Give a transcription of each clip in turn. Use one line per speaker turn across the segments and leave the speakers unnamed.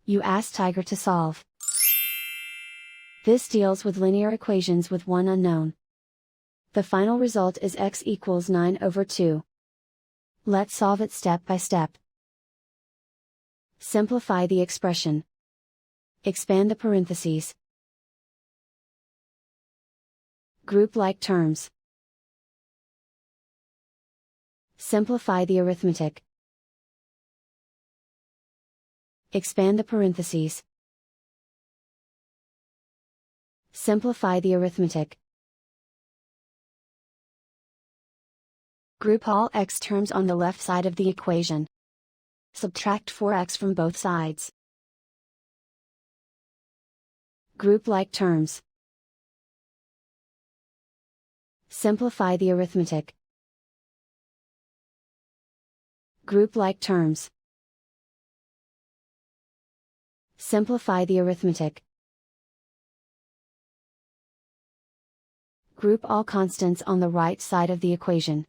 You ask Tiger to solve. This deals with linear equations with one unknown. The final result is x equals 9/2. Let's solve it step by step. Simplify the expression. Expand the parentheses. Group like terms. Simplify the arithmetic. Expand the parentheses. Simplify the arithmetic. Group all x terms on the left side of the equation. Subtract 4x from both sides. Group like terms. Simplify the arithmetic. Group like terms. Simplify the arithmetic. Group all constants on the right side of the equation.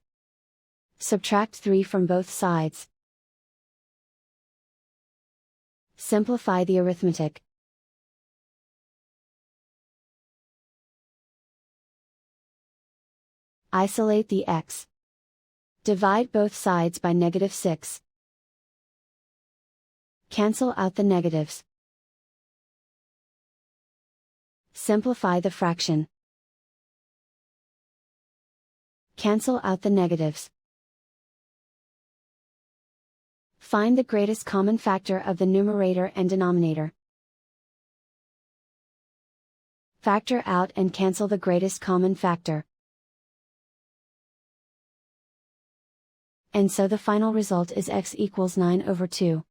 Subtract 3 from both sides. Simplify the arithmetic. Isolate the x. Divide both sides by -6. Cancel out the negatives. Simplify the fraction. Cancel out the negatives. Find the greatest common factor of the numerator and denominator. Factor out and cancel the greatest common factor. And so the final result is x equals 9/2.